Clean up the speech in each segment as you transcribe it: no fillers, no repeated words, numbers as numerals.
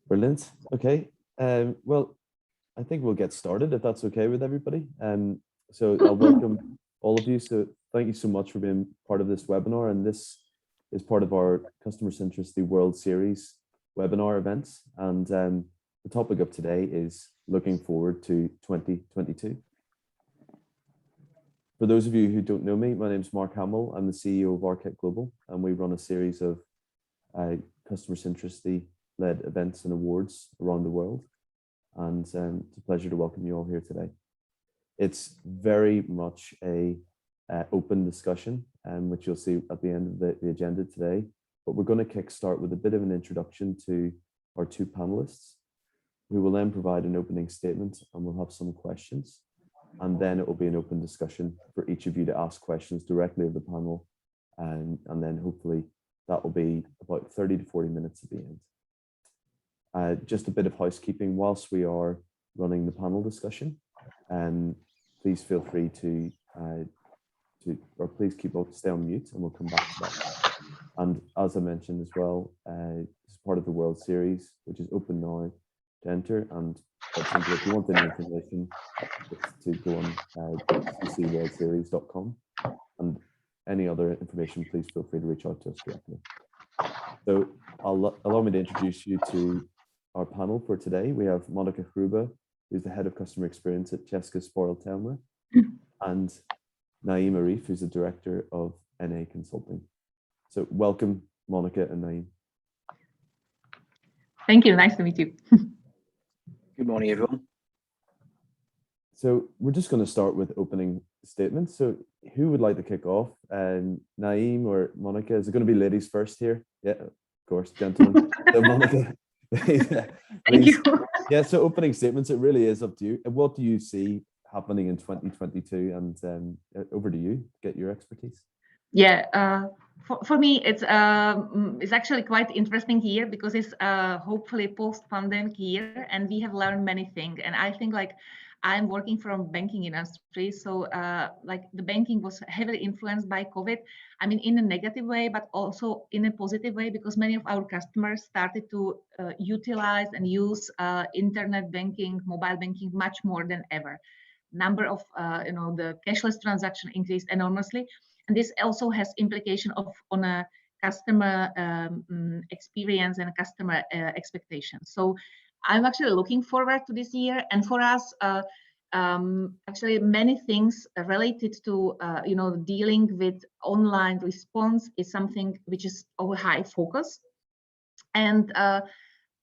Brilliant. Okay. Well, I think we'll get started if that's okay with everybody. So I'll welcome all of you. So thank you so much for being part of this webinar. And this is part of our Customer Centricity World Series webinar events. And the topic of today is looking forward to 2022. For those of you who don't know me, my name is Mark Hamill. I'm the CEO of Architect Global, and we run a series of customer centricity led events and awards around the world. And it's a pleasure to welcome you all here today. It's very much a open discussion, which you'll see at the end of the agenda today. But we're going to kickstart with a bit of an introduction to our two panelists, who will then provide an opening statement, and we'll have some questions. And then it will be an open discussion for each of you to ask questions directly of the panel. And then hopefully that will be about 30 to 40 minutes at the end. Just a bit of housekeeping whilst we are running the panel discussion. Please feel free to please stay on mute, and we'll come back to that. And as I mentioned as well, this is part of the World Series, which is open now to enter. And if you want any information, it's to go on ccworldseries.com, and any other information, please feel free to reach out to us directly. So allow me to introduce you to our panel for today. We have Monika Hruba, who's the head of customer experience at Česká Spořitelna, and Naeem Arif, who's the director of NA Consulting. So welcome, Monika and Naeem. Thank you. Nice to meet you. Good morning, everyone. So we're just going to start with opening statements. So who would like to kick off? Naeem or Monika? Is it going to be ladies first here? Yeah, of course, gentlemen. So Monika, thank you. Yeah, so opening statements, it really is up to you. What do you see happening in 2022? And over to you, get your expertise. Yeah, for me, it's actually quite interesting year because it's hopefully post-pandemic year, and we have learned many things. And I think I'm working from banking industry, so the banking was heavily influenced by COVID. I mean, in a negative way, but also in a positive way, because many of our customers started to utilize and use internet banking, mobile banking much more than ever. Number of the cashless transaction increased enormously. And this also has implication on a customer experience and customer expectations. So I'm actually looking forward to this year. And for us, actually many things related to dealing with online response is something which is our high focus. And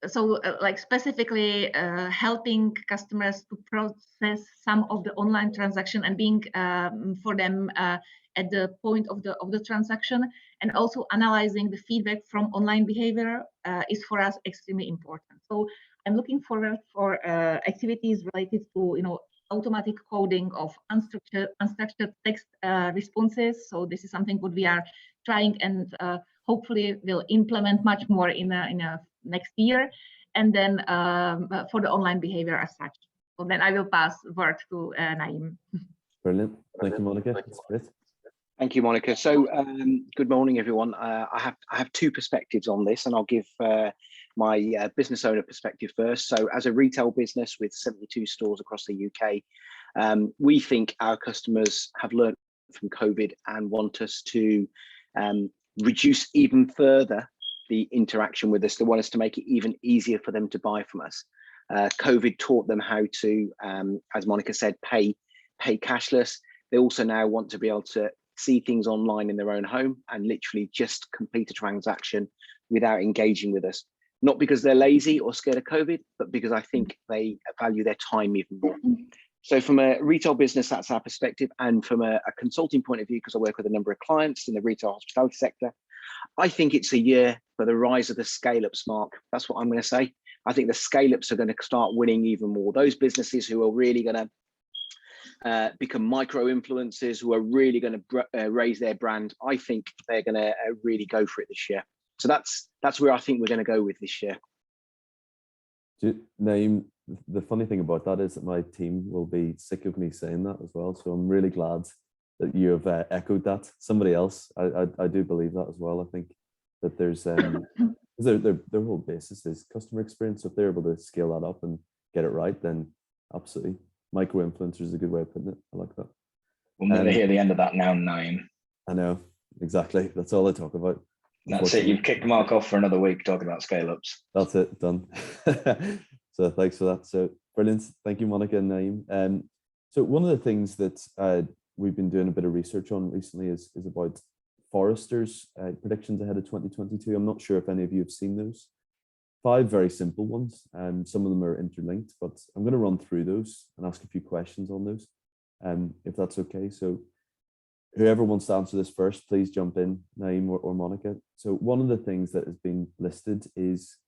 so specifically helping customers to process some of the online transaction and being for them at the point of the transaction, and also analyzing the feedback from online behavior is for us extremely important. So I'm looking forward for activities related to automatic coding of unstructured text responses. So this is something what we are trying and hopefully will implement much more in a next year, and then for the online behavior as such. So then I will pass the word to Naeem. Brilliant. Thank you, Monika. That's great. Thank you, Monika. So good morning, everyone. I have two perspectives on this, and I'll give my business owner perspective first. So as a retail business with 72 stores across the UK, we think our customers have learned from COVID and want us to reduce even further the interaction with us. They want us to make it even easier for them to buy from us. COVID taught them how to, as Monika said, pay cashless. They also now want to be able to see things online in their own home and literally just complete a transaction without engaging with us. Not because they're lazy or scared of COVID, but because I think they value their time even more. So from a retail business, that's our perspective. And from a consulting point of view, because I work with a number of clients in the retail hospitality sector, I think it's a year for the rise of the scale-ups, Mark. That's what I'm going to say. I think the scale-ups are going to start winning even more. Those businesses who are really going to become micro influencers, who are really going to raise their brand, I think they're going to really go for it this year. So that's where I think we're going to go with this year. Naeem, the funny thing about that is that my team will be sick of me saying that as well. So I'm really glad that you have echoed that. Somebody else, I do believe that as well. I think that there's their whole basis is customer experience. So if they're able to scale that up and get it right, then absolutely. Micro influencer is a good way of putting it. I like that. We'll never hear the end of that now, Naeem. I know, exactly. That's all I talk about. That's it. You've kicked Mark off for another week talking about scale ups. That's it, done. So thanks for that. So brilliant. Thank you, Monica and Naeem. So one of the things that we've been doing a bit of research on recently is about Forrester's predictions ahead of 2022. I'm not sure if any of you have seen those. 5 very simple ones, and some of them are interlinked, but I'm going to run through those and ask a few questions on those, if that's okay. So whoever wants to answer this first, please jump in, Naeem or Monica. So one of the things that has been listed is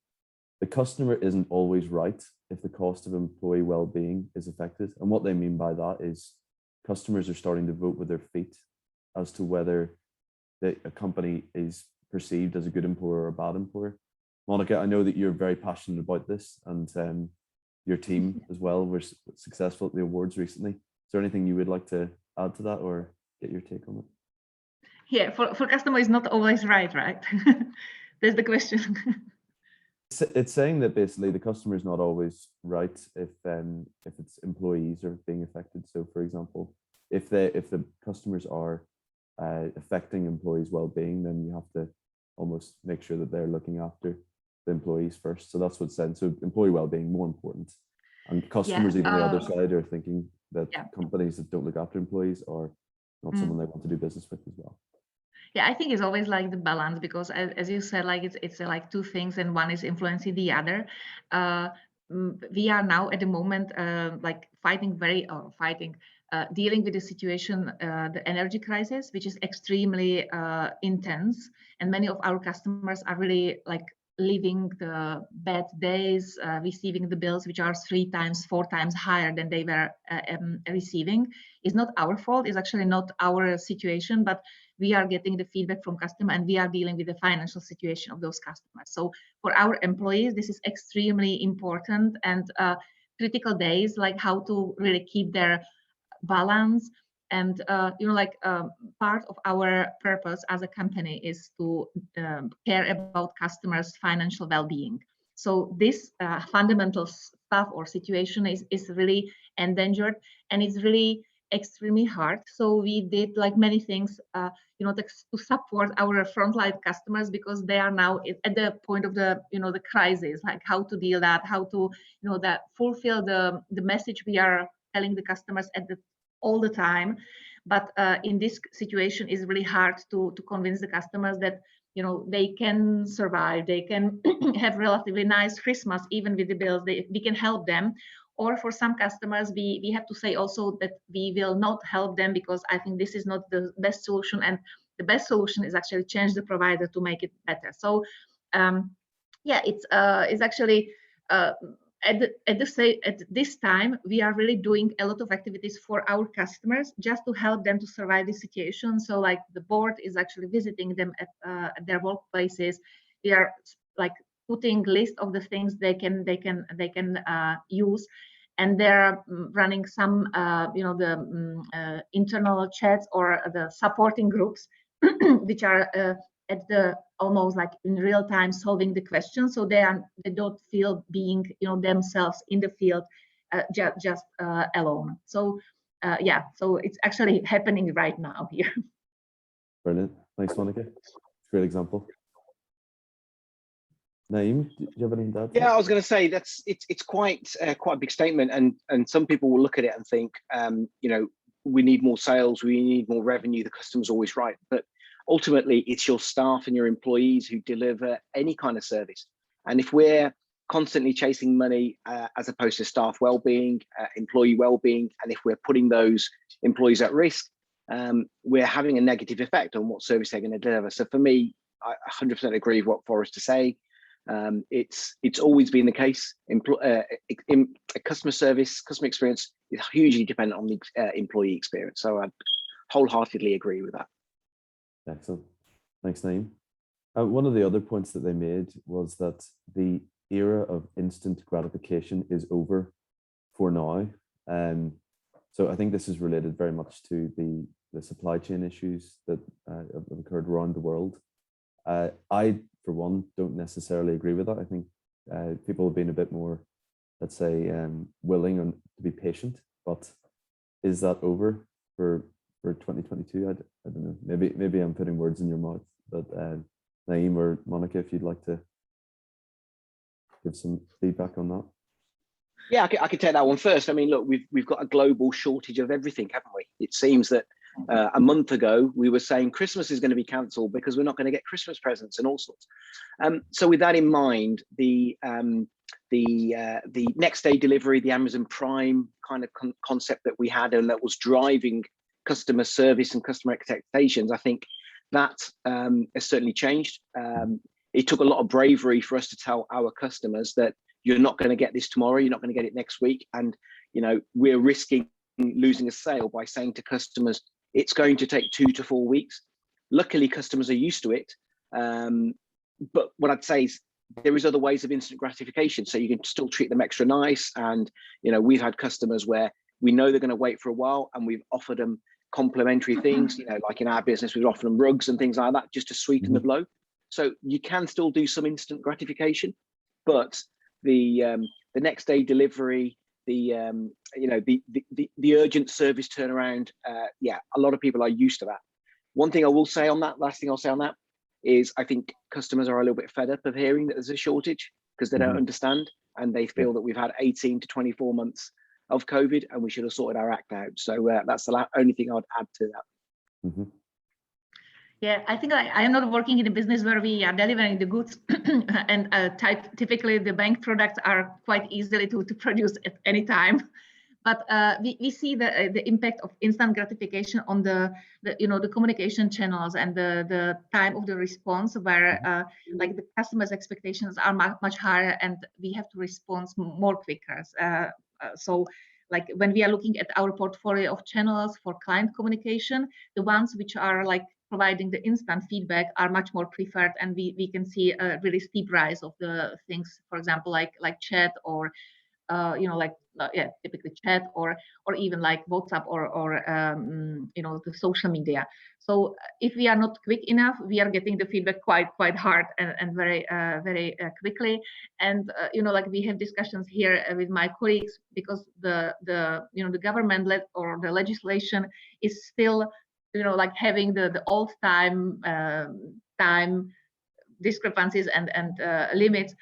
the customer isn't always right if the cost of employee well-being is affected. And what they mean by that is customers are starting to vote with their feet as to whether a company is perceived as a good employer or a bad employer. Monica, I know that you're very passionate about this, and your team as well were successful at the awards recently. Is there anything you would like to add to that or get your take on it? Yeah, for customer is not always right? That's the question. It's saying that basically the customer is not always right if its employees are being affected. So, for example, if the customers are affecting employees' well-being, then you have to almost make sure that they're looking after the employees first. So that's what's said. So employee well-being more important, and customers even the other side are thinking that companies that don't look after employees are not someone they want to do business with as well. Yeah, I think it's always like the balance, because as you said, like it's like two things and one is influencing the other. We are now at the moment like dealing with the situation, the energy crisis, which is extremely intense, and many of our customers are really like living the bad days, receiving the bills which are 3 times, 4 times higher than they were receiving. It's not our fault. It's actually not our situation, but we are getting the feedback from customer, and we are dealing with the financial situation of those customers. So for our employees, this is extremely important, and critical days, like how to really keep their balance. And part of our purpose as a company is to care about customers' financial well-being. So this fundamental stuff or situation is really endangered, and it's really extremely hard. So we did like many things, to support our frontline customers, because they are now at the point of the the crisis, like how to deal that, how to that fulfill the message we are telling the customers all the time. But in this situation, it's really hard to convince the customers that they can survive, they can have relatively nice Christmas even with the bills. We can help them. Or for some customers, we have to say also that we will not help them, because I think this is not the best solution, and the best solution is actually change the provider to make it better. So it's actually at this time, we are really doing a lot of activities for our customers just to help them to survive this situation. So like the board is actually visiting them at their workplaces. We are like putting list of the things they can use, and they're running some internal chats or the supporting groups which are at the almost like in real time solving the questions, so they don't feel being themselves in the field just alone. So so it's actually happening right now here. Brilliant. Thanks, Monica. Great example. Naeem, do you have anything to add? Yeah, I was going to say it's quite a big statement, and some people will look at it and think, we need more sales, we need more revenue. The customer's always right, but ultimately it's your staff and your employees who deliver any kind of service. And if we're constantly chasing money as opposed to staff well-being, employee well-being, and if we're putting those employees at risk, we're having a negative effect on what service they're going to deliver. So for me, I 100% agree with what Forrester say. It's always been the case. Customer service, customer experience is hugely dependent on the employee experience. So I wholeheartedly agree with that. Excellent. Thanks, Naeem. One of the other points that they made was that the era of instant gratification is over for now. So I think this is related very much to the supply chain issues that have occurred around the world. I for one, don't necessarily agree with that. I think people have been a bit more, let's say, willing and to be patient. But is that over for 2022? I don't know. Maybe I'm putting words in your mouth. But Naeem or Monika, if you'd like to give some feedback on that. Yeah, I can take that one first. I mean, look, we've got a global shortage of everything, haven't we? It seems that a month ago we were saying Christmas is going to be cancelled because we're not going to get Christmas presents and all sorts. So with that in mind, the next day delivery, the Amazon Prime kind of concept that we had and that was driving customer service and customer expectations, I think that has certainly changed. It took a lot of bravery for us to tell our customers that you're not going to get this tomorrow, you're not going to get it next week. And, you know, we're risking losing a sale by saying to customers, it's going to take 2 to 4 weeks. Luckily, customers are used to it. But what I'd say is there is other ways of instant gratification. So you can still treat them extra nice. And, you know, we've had customers where we know they're going to wait for a while and we've offered them complimentary things, you know, like in our business, we've offered them rugs and things like that, just to sweeten the blow. So you can still do some instant gratification, but the next day delivery, the urgent service turnaround, yeah, a lot of people are used to that. One thing I will say on that, last thing I'll say on that is I think customers are a little bit fed up of hearing that there's a shortage because they don't understand and they feel that we've had 18 to 24 months of COVID and we should have sorted our act out. So that's the only thing I'd add to that. Yeah, I think I am not working in a business where we are delivering the goods and typically the bank products are quite easily to produce at any time. But we see the impact of instant gratification on the communication channels and the time of the response, where like the customers' expectations are much higher and we have to respond more quicker. So like when we are looking at our portfolio of channels for client communication, the ones which are like providing the instant feedback are much more preferred, and we can see a really steep rise of the things, for example, like chat or typically chat or even like WhatsApp or the social media. So if we are not quick enough, we are getting the feedback quite hard and very quickly. And like we have discussions here with my colleagues because the government or the legislation is still like having the old time discrepancies and limits,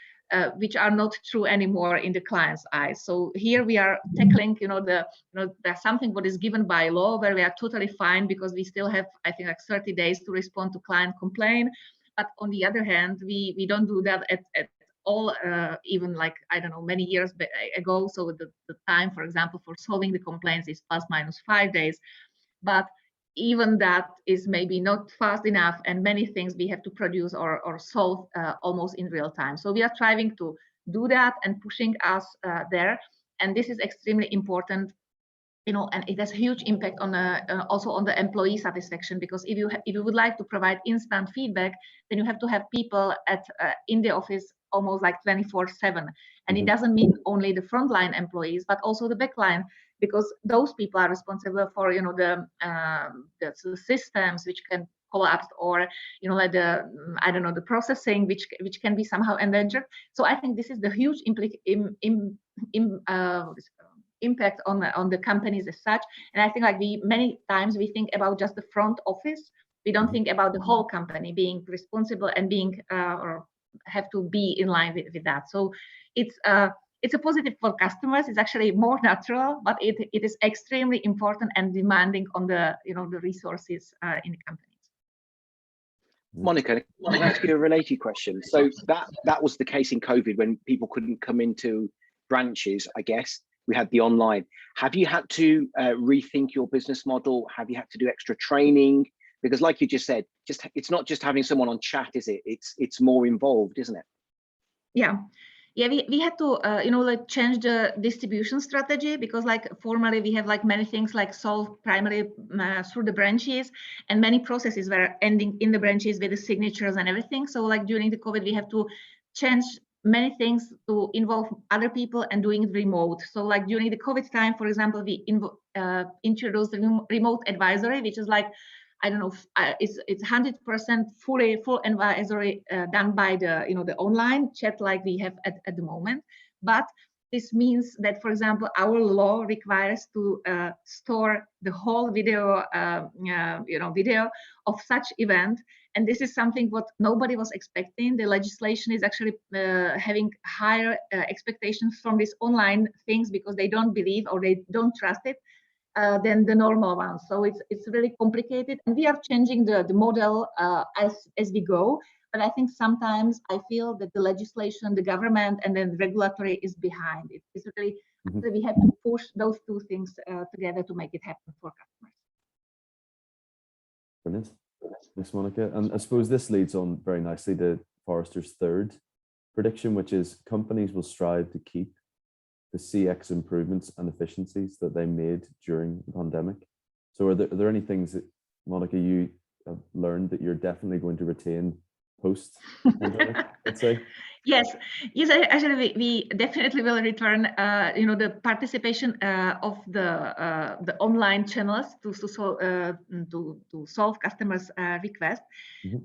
which are not true anymore in the client's eyes. So here we are tackling, there's something what is given by law where we are totally fine because we still have, I think, like 30 days to respond to client complaint. But on the other hand, we don't do that at all, even like, I don't know, many years ago. So the time, for example, for solving the complaints is ±5 days. But even that is maybe not fast enough, and many things we have to produce or solve almost in real time. So we are striving to do that and pushing us there, and this is extremely important, and it has a huge impact on also on the employee satisfaction, because if you would like to provide instant feedback, then you have to have people in the office almost like 24/7, and it doesn't mean only the frontline employees but also the backline, because those people are responsible for the systems which can collapse, or like the processing which can be somehow endangered. So I think this is the huge impact on the companies as such. And I think like many times we think about just the front office. We don't think about the whole company being responsible and being or have to be in line with that. So it's a positive for customers. It's actually more natural, but it is extremely important and demanding on the the resources in the companies. Monika, can I ask you a related question? So that was the case in COVID when people couldn't come into branches, I guess. We had the online. Have you had to rethink your business model? Have you had to do extra training? Because like you just said, it's not just having someone on chat, is it? It's more involved, isn't it? Yeah, we had to like change the distribution strategy, because like formerly we have like many things like solved primarily through the branches, and many processes were ending in the branches with the signatures and everything. So like during the COVID we have to change many things to involve other people and doing it remote. So like during the COVID time, for example, we introduced the remote advisory, which is like I don't know, it's 100% full advisory done by the the online chat like we have at the moment. But this means that, for example, our law requires to store the whole video, video of such event. And this is something what nobody was expecting. The legislation is actually having higher expectations from these online things because they don't believe or they don't trust it than the normal one. So it's really complicated, and we are changing the model as we go. But I think sometimes I feel that the legislation, the government, and then regulatory is behind. It's really we have to push those two things together to make it happen for customers. Brilliant. Thanks, Monika. And I suppose this leads on very nicely to Forrester's third prediction, which is companies will strive to keep the CX improvements and efficiencies that they made during the pandemic. So are there any things that, Monika, you have learned that you're definitely going to retain post pandemic, let's say? Yes, actually, we definitely will return. The participation of the online channels to solve customers' requests.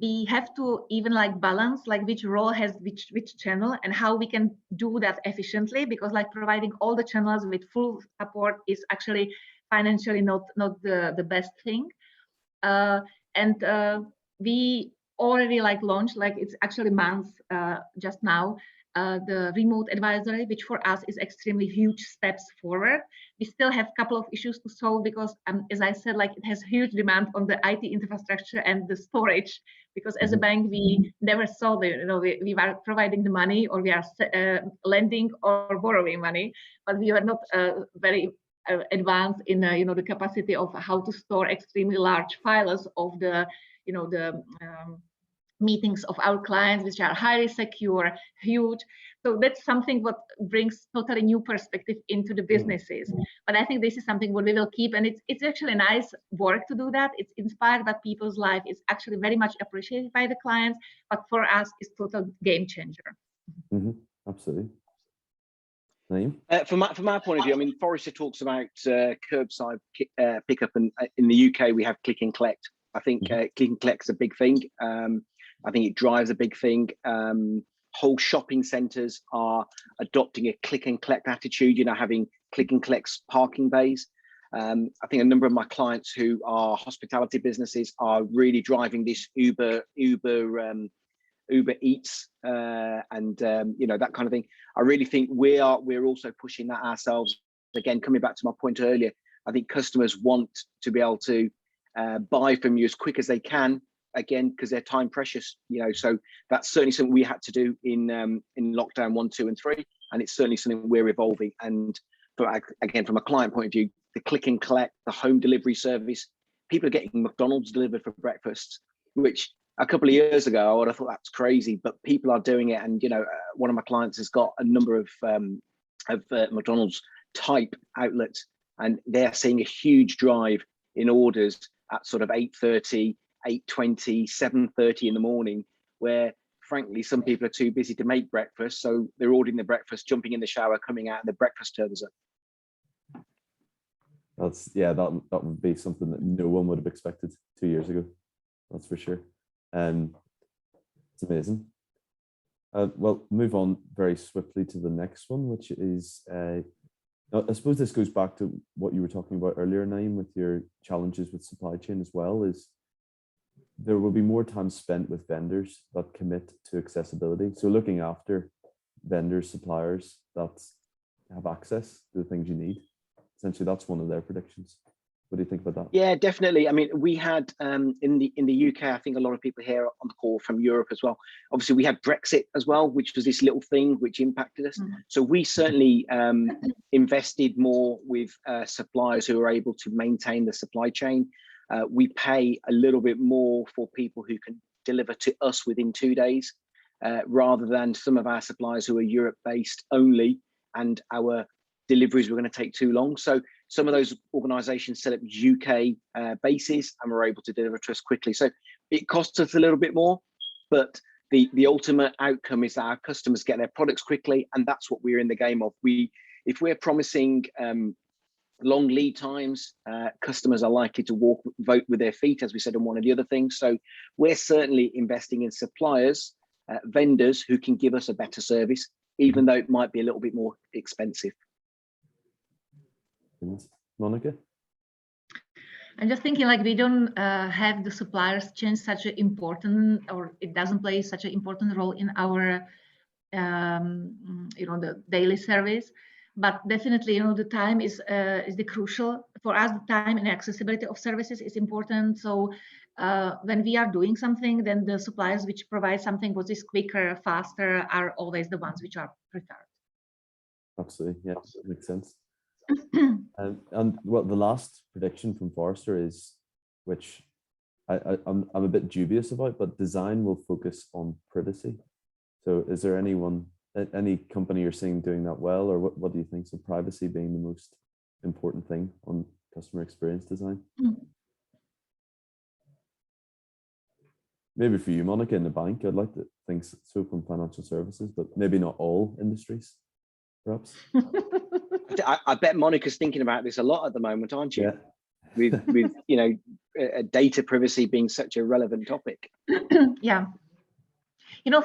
We have to even balance which role has which channel and how we can do that efficiently, because providing all the channels with full support is actually financially not the best thing. We already launched, it's actually months just now, the remote advisory, which for us is extremely huge steps forward. We still have a couple of issues to solve because, as I said, it has huge demand on the IT infrastructure and the storage. Because as a bank, we never saw we were providing the money, or we are lending or borrowing money, but we were not very advanced in the capacity of how to store extremely large files of the meetings of our clients, which are highly secure, huge. So that's something what brings totally new perspective into the businesses. But I think this is something what we will keep, and it's actually nice work to do that. It's inspired by people's life. It's actually very much appreciated by the clients, but for us, it's total game changer. Absolutely. Naeem? From my point of view, I mean, Forrester talks about curbside pickup, and in the UK we have click and collect. I think click and collect is a big thing. I think it drives a big thing. Whole shopping centres are adopting a click and collect attitude, having click and collects parking bays. I think a number of my clients who are hospitality businesses are really driving this Uber Eats and that kind of thing. I really think we're also pushing that ourselves. Again, coming back to my point earlier, I think customers want to be able to buy from you as quick as they can, again, because they're time precious, so that's certainly something we had to do in lockdown 1, 2, and 3, and it's certainly something we're evolving. And again, from a client point of view, the click and collect, the home delivery service, people are getting McDonald's delivered for breakfast, which a couple of years ago I would have thought that's crazy, but people are doing it. And one of my clients has got a number of McDonald's type outlets, and they're seeing a huge drive in orders at sort of 8:30, 8:20, 7:30 in the morning, where frankly some people are too busy to make breakfast, so they're ordering the breakfast, jumping in the shower, coming out, and the breakfast turns up. That would be something that no one would have expected 2 years ago. That's for sure. It's amazing. Well, move on very swiftly to the next one, which is I suppose this goes back to what you were talking about earlier, Naeem, with your challenges with supply chain as well. Is there will be more time spent with vendors that commit to accessibility. So looking after vendors, suppliers that have access to the things you need. Essentially, that's one of their predictions. What do you think about that? Yeah, definitely. I mean, we had in the UK, I think a lot of people here on the call from Europe as well. Obviously, we had Brexit as well, which was this little thing which impacted us. So we certainly invested more with suppliers who are able to maintain the supply chain. We pay a little bit more for people who can deliver to us within 2 days, rather than some of our suppliers who are Europe-based only, and our deliveries were going to take too long. So some of those organizations set up UK bases and were able to deliver to us quickly. So it costs us a little bit more, but the ultimate outcome is that our customers get their products quickly, and that's what we're in the game of. If we're promising long lead times. Customers are likely to vote with their feet, as we said on one of the other things. So we're certainly investing in suppliers, vendors who can give us a better service, even though it might be a little bit more expensive. Monica? I'm just thinking, like, we don't have the suppliers change such an important, or it doesn't play such an important role in our, the daily service. But definitely, the time is the crucial for us. The time and accessibility of services is important. So when we are doing something, then the suppliers which provide something which is quicker, faster, are always the ones which are preferred. Absolutely, yeah, makes sense. And well, the last prediction from Forrester is, which I'm a bit dubious about, but design will focus on privacy. So is there any company you're seeing doing that well, or what do you think? So privacy being the most important thing on customer experience design? Maybe for you, Monica, in the bank, I'd like to think so from financial services, but maybe not all industries, perhaps. I bet Monica's thinking about this a lot at the moment, aren't you? Yeah. With data privacy being such a relevant topic. Yeah.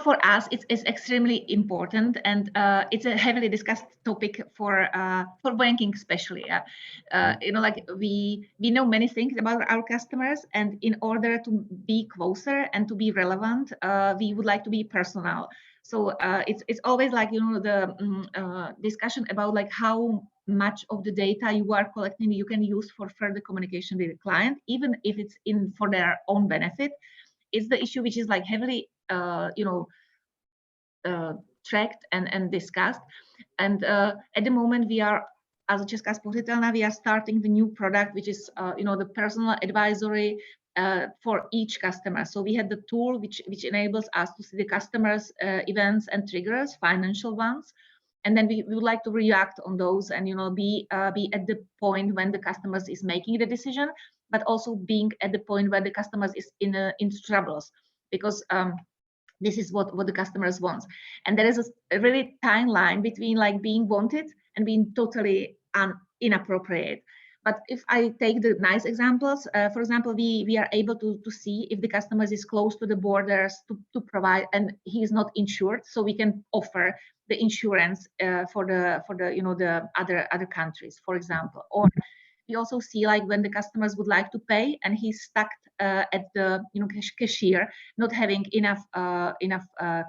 For us, it's extremely important, and it's a heavily discussed topic for banking, especially. We know many things about our customers, and in order to be closer and to be relevant, we would like to be personal. So it's always like the discussion about like how much of the data you are collecting you can use for further communication with the client, even if it's for their own benefit. It's the issue which is like heavily tracked and discussed. And at the moment we are, as Česká spořitelna, we are starting the new product, which is the personal advisory for each customer. So we had the tool which enables us to see the customers' events and triggers, financial ones, and then we would like to react on those and be at the point when the customers is making the decision, but also being at the point where the customers is in troubles, because this is what the customers want. And there is a really thin line between like being wanted and being totally inappropriate. But if I take the nice examples, for example, we are able to see if the customer is close to the borders to provide, and he is not insured, so we can offer the insurance for the other countries, for example. Or we also see like when the customers would like to pay and he's stuck at the cashier, not having enough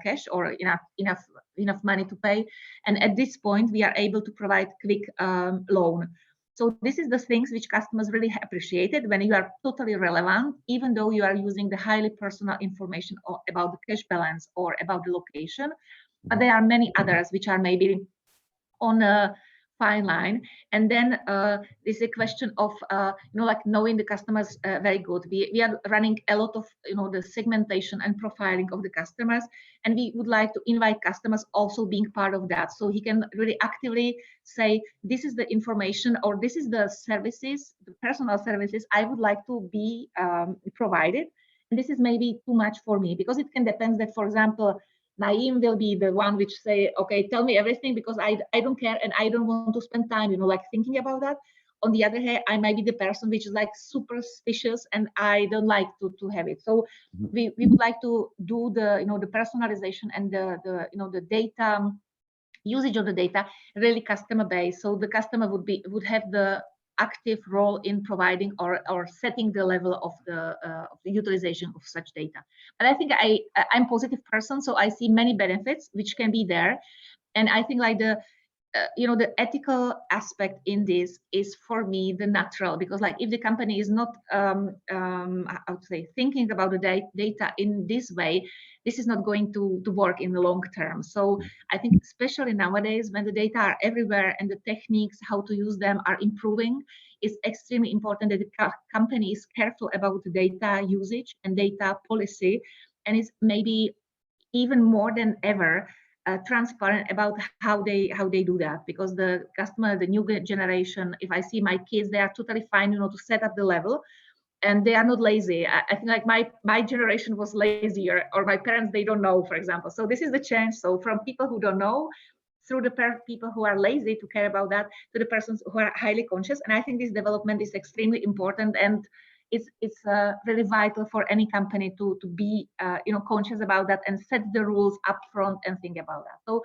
cash or enough money to pay, and at this point we are able to provide quick loan. So this is the things which customers really appreciated, when you are totally relevant, even though you are using the highly personal information about the cash balance or about the location. But there are many others which are maybe on a fine line. And then there's a question of like knowing the customers very good. We are running a lot of the segmentation and profiling of the customers, and we would like to invite customers also being part of that, so he can really actively say, this is the information or this is the services, the personal services I would like to be provided, and this is maybe too much for me, because it can depend that, for example, Naeem will be the one which say, okay, tell me everything, because I don't care and I don't want to spend time, like thinking about that. On the other hand, I might be the person which is like super suspicious and I don't like to have it. So we would like to do the the personalization and the data usage of the data really customer based. So the customer would have the active role in providing or setting the level of the utilization of such data. But I think I'm a positive person, so I see many benefits which can be there, and I think like the ethical aspect in this is for me the natural, because like if the company is not I would say thinking about the data in this way, this is not going to work in the long term. So I think especially nowadays when the data are everywhere and the techniques how to use them are improving, it's extremely important that the company is careful about the data usage and data policy, and it's maybe even more than ever transparent about how they do that, because the customer, the new generation, if I see my kids, they are totally fine to set up the level, and they are not lazy. I think like my generation was lazier, or my parents, they don't know, for example. So this is the change. So from people who don't know, through the people who are lazy to care about that to the persons who are highly conscious. And I think this development is extremely important, and it's really vital for any company to be conscious about that and set the rules up front and think about that. So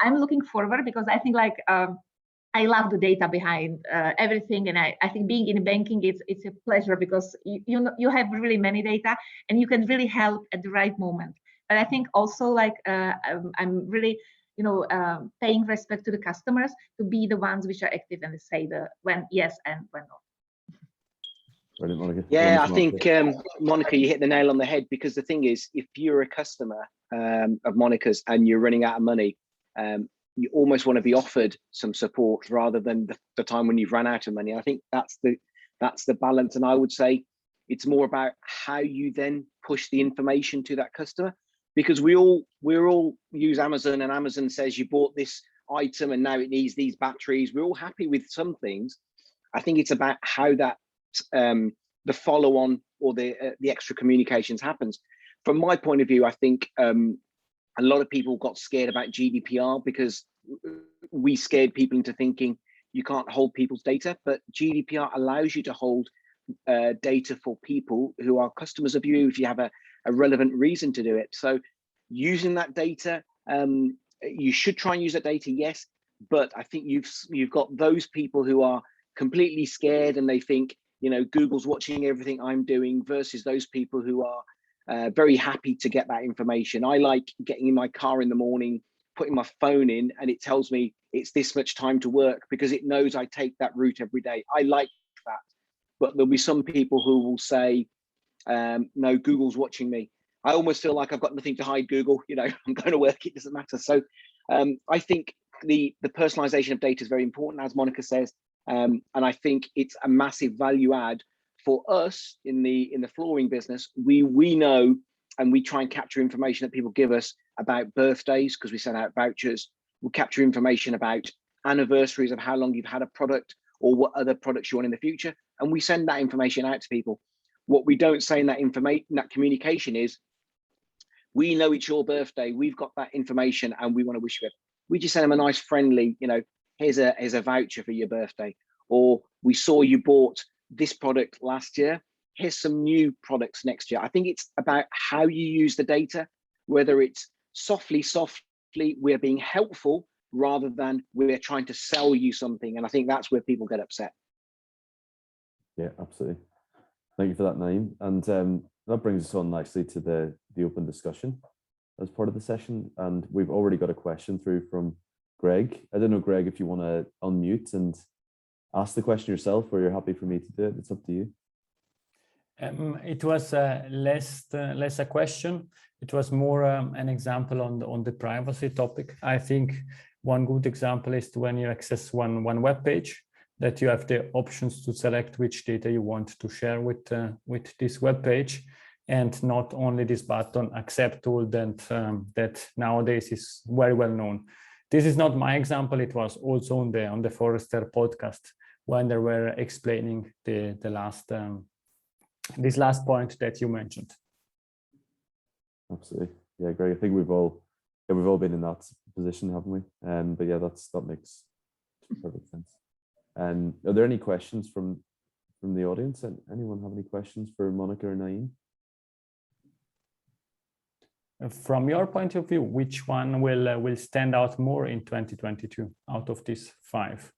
I'm looking forward, because I think I love the data behind everything, and I think being in banking, it's a pleasure, because you have really many data and you can really help at the right moment. But I think also I'm really paying respect to the customers to be the ones which are active and say the when yes and when no. Brilliant, Monika. Yeah, I think Monika, you hit the nail on the head, because the thing is, if you're a customer of Monika's and you're running out of money, you almost want to be offered some support rather than the time when you've run out of money. I think that's the balance. And I would say it's more about how you then push the information to that customer, because we all use Amazon, and Amazon says you bought this item and now it needs these batteries. We're all happy with some things. I think it's about how that the follow on or the extra communications happens. From my point of view, I think a lot of people got scared about GDPR because we scared people into thinking you can't hold people's data, but GDPR allows you to hold data for people who are customers of you if you have a relevant reason to do it. So using that data, you should try and use that data, yes, but I think you've got those people who are completely scared and they think, Google's watching everything I'm doing, versus those people who are very happy to get that information. I like getting in my car in the morning, putting my phone in, and it tells me it's this much time to work, because it knows I take that route every day. I like that. But there'll be some people who will say, no, Google's watching me. I almost feel like I've got nothing to hide, Google. I'm going to work, it doesn't matter. So I think the personalization of data is very important, as Monika says. And I think it's a massive value add for us in the flooring business. We know, and we try and capture information that people give us about birthdays, because we send out vouchers. We'll capture information about anniversaries of how long you've had a product or what other products you want in the future, and we send that information out to people. What we don't say in that communication is, we know it's your birthday, we've got that information, and we want to wish you it. We just send them a nice friendly, here's a voucher for your birthday, or we saw you bought this product last year, here's some new products next year. I think it's about how you use the data, whether it's softly we're being helpful rather than we're trying to sell you something. And I think that's where people get upset. Yeah, absolutely. Thank you for that, Naeem. And that brings us on nicely to the open discussion as part of the session. And we've already got a question through from Greg. I don't know, Greg, if you want to unmute and ask the question yourself, or you're happy for me to do it. It's up to you. It was less a question. It was more an example on the privacy topic. I think one good example is when you access one web page, that you have the options to select which data you want to share with this web page, and not only this button accept all that nowadays is very well known. This is not my example. It was also on the Forrester podcast when they were explaining the last this last point that you mentioned. Absolutely, yeah, Greg. I think we've all been in that position, haven't we? But yeah, that makes perfect sense. Are there any questions from the audience? Anyone have any questions for Monika or Naeem? From your point of view, which one will stand out more in 2022 out of these 5?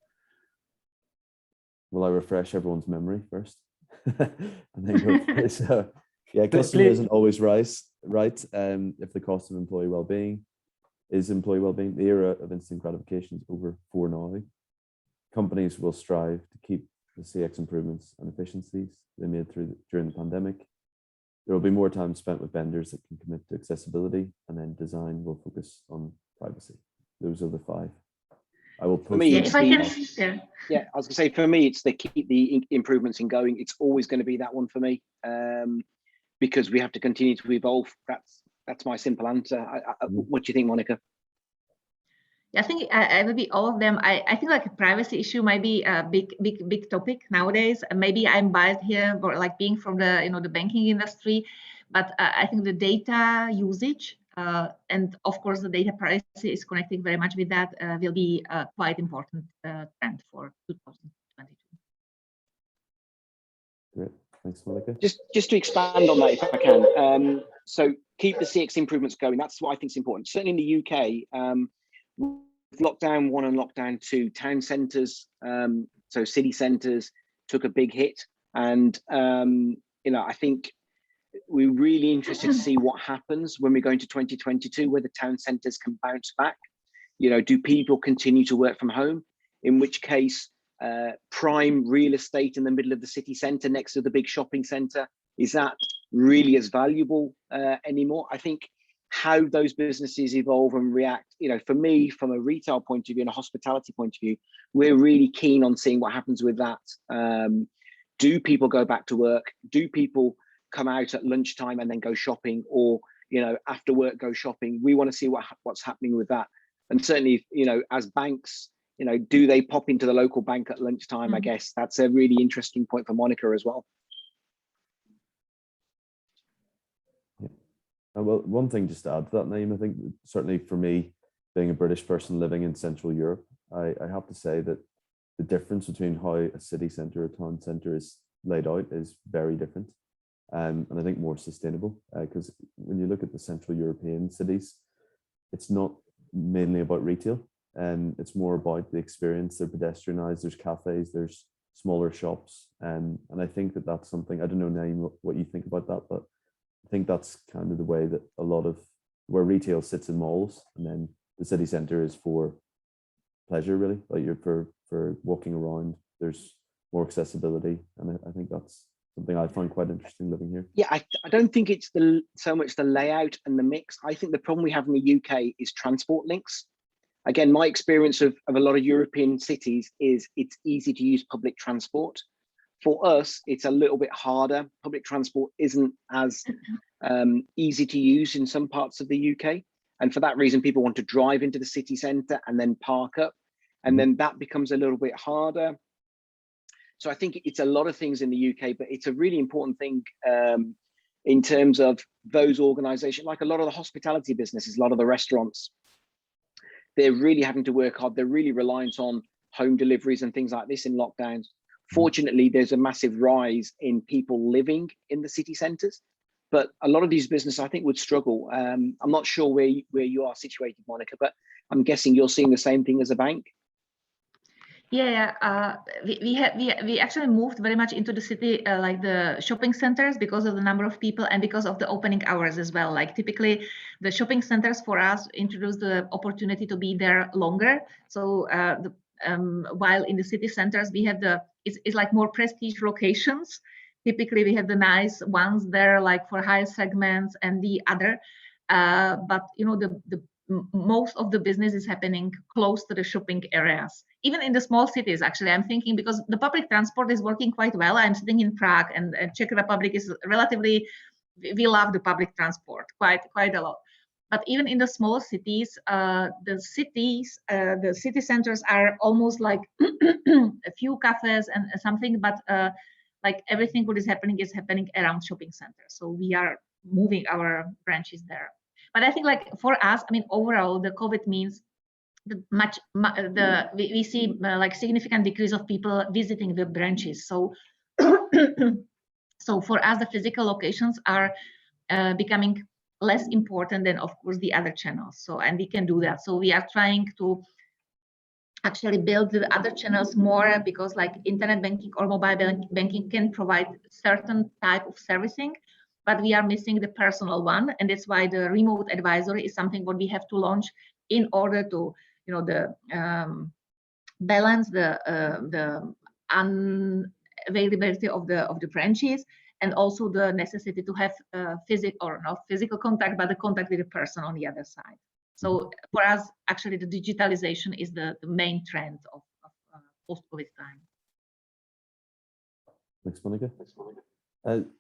Will I refresh everyone's memory first? And then go for it. So, yeah, customer isn't always right. If the cost of employee well-being is employee well-being, the era of instant gratification is over for now. Companies will strive to keep the CX improvements and efficiencies they made during the pandemic. There will be more time spent with vendors that can commit to accessibility, and then design will focus on privacy. Those are the 5. I will post. Me, if I can, yeah, I was gonna say, for me, it's the keep the improvements in going. It's always going to be that one for me, because we have to continue to evolve. That's my simple answer. What do you think, Monika? I think I will be all of them. I think like a privacy issue might be a big topic nowadays. Maybe I'm biased here, but like being from the the banking industry, but I think the data usage And of course, the data privacy is connecting very much with that, will be a quite important trend for 2022. Great, thanks, Monika. Just to expand on that, if I can. So keep the CX improvements going. That's what I think is important. Certainly in the UK, with lockdown 1 and lockdown 2, town centres, so city centres, took a big hit. And I think we're really interested to see what happens when we go into 2022, whether town centres can bounce back. Do people continue to work from home? In which case, prime real estate in the middle of the city centre next to the big shopping centre, is that really as valuable anymore? I think how those businesses evolve and react, for me, from a retail point of view and a hospitality point of view, we're really keen on seeing what happens with that. Do people go back to work? Do people come out at lunchtime and then go shopping, or after work go shopping? We want to see what's happening with that. And certainly, as banks, do they pop into the local bank at lunchtime? Mm-hmm. I guess that's a really interesting point for Monika as well. Yeah. Well, one thing just to add to that, Naeem, I think certainly for me, being a British person living in Central Europe, I have to say that the difference between how a city centre or town centre is laid out is very different. And I think more sustainable, because when you look at the Central European cities, it's not mainly about retail, and it's more about the experience. They're pedestrianized, there's cafes, there's smaller shops, and I think that that's something, I don't know, Naeem, what you think about that, but I think that's kind of the way that a lot of where retail sits in malls, and then the city centre is for pleasure, really, like you're for walking around. There's more accessibility, and I think that's something I find quite interesting living here. Yeah, I don't think it's so much the layout and the mix. I think the problem we have in the UK is transport links. Again, my experience of a lot of European cities is it's easy to use public transport. For us, it's a little bit harder. Public transport isn't as easy to use in some parts of the UK. And for that reason, people want to drive into the city centre and then park up. And then that becomes a little bit harder. So I think it's a lot of things in the UK, but it's a really important thing in terms of those organisations, like a lot of the hospitality businesses, a lot of the restaurants, they're really having to work hard. They're really reliant on home deliveries and things like this in lockdowns. Fortunately, there's a massive rise in people living in the city centres, but a lot of these businesses, I think, would struggle. I'm not sure where you are situated, Monika, but I'm guessing you're seeing the same thing as a bank. Yeah, we actually moved very much into the city, like the shopping centers, because of the number of people and because of the opening hours as well. Like typically, the shopping centers for us introduce the opportunity to be there longer. So while in the city centers we have it's like more prestige locations. Typically, we have the nice ones there, like for higher segments and the other. But the most of the business is happening close to the shopping areas, even in the small cities. Actually, I'm thinking, because the public transport is working quite well. I'm sitting in Prague, and Czech Republic is relatively, we love the public transport quite a lot. But even in the small cities, the city centers are almost like a few cafes and something, but like everything what is happening around shopping centers. So we are moving our branches there. But I think, like for us, I mean, overall, the COVID means we see like significant decrease of people visiting the branches. So, so for us, the physical locations are becoming less important than, of course, the other channels. So, and we can do that. So we are trying to actually build the other channels more, because like internet banking or mobile banking can provide certain type of servicing, but we are missing the personal one, and that's why the remote advisory is something what we have to launch in order to, balance the unavailability of the branches, and also the necessity to have physical contact, but the contact with the person on the other side. So for us, actually, the digitalization is the main trend of post-COVID time. Thanks, Monika.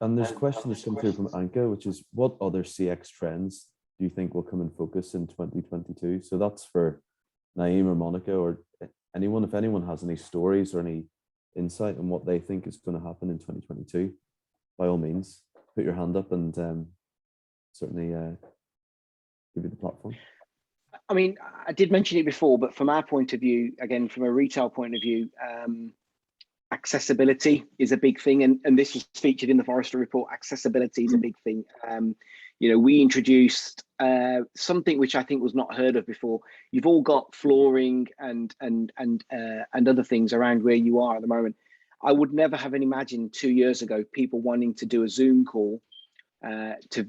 And there's a question that's come through from Anka, which is, what other CX trends do you think will come in focus in 2022? So that's for Naeem or Monika or anyone. If anyone has any stories or any insight on what they think is going to happen in 2022, by all means, put your hand up and certainly give you the platform. I mean, I did mention it before, but from our point of view, again, from a retail point of view, accessibility is a big thing, and this was featured in the Forrester report. Accessibility is a big thing. You know, we introduced something which I think was not heard of before. You've all got flooring and other things around where you are at the moment. I would never have imagined 2 years ago people wanting to do a Zoom call to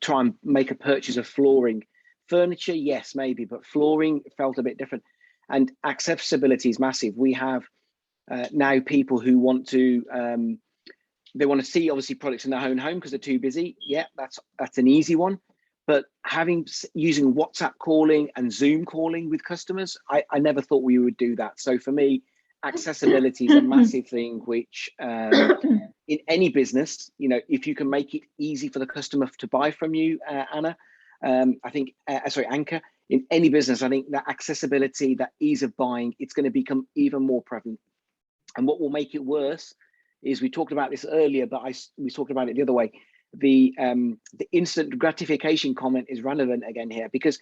try and make a purchase of flooring. Furniture, yes, maybe, but flooring felt a bit different. And accessibility is massive. We have now people who want to they want to see obviously products in their own home because they're too busy. Yeah, that's an easy one. But using WhatsApp calling and Zoom calling with customers, I never thought we would do that. So for me, accessibility is a massive thing, which in any business, you know, if you can make it easy for the customer to buy from you, Anna, I think, Anka, in any business, I think that accessibility, that ease of buying, it's going to become even more prevalent. And what will make it worse is, we talked about this earlier, but we talked about it the other way. The instant gratification comment is relevant again here, because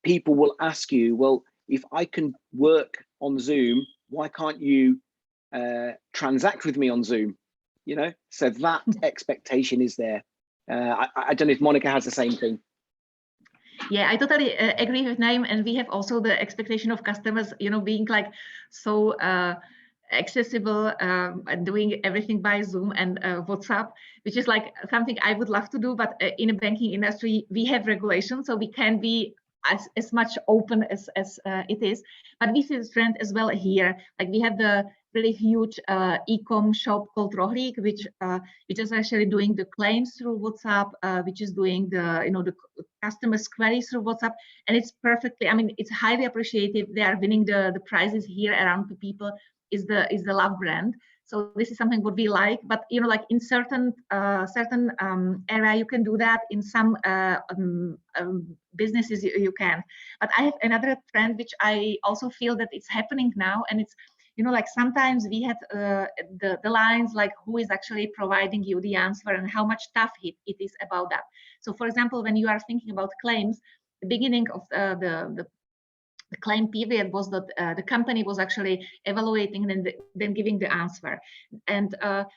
people will ask you, well, if I can work on Zoom, why can't you transact with me on Zoom? You know, so that expectation is there. I don't know if Monika has the same thing. Yeah, I totally agree with Naeem, and we have also the expectation of customers, you know, being like so accessible and doing everything by Zoom and WhatsApp, which is like something I would love to do, but in a banking industry we have regulations, so we can be as much open as it is. But we see this trend as well here. Like, we have the really huge e-com shop called Rohlík, which is actually doing the claims through WhatsApp, which is doing the, you know, the customers' queries through WhatsApp, and it's perfectly, I mean, it's highly appreciated. They are winning the prizes here around the people. Is the love brand. So this is something what we like, but you know, like in certain area you can do that. In some businesses you can. But I have another trend which I also feel that it's happening now, and it's, you know, like sometimes we had the lines like who is actually providing you the answer and how much tough it is about that. So for example, when you are thinking about claims, the beginning of the claim period was that the company was actually evaluating and then giving the answer, and the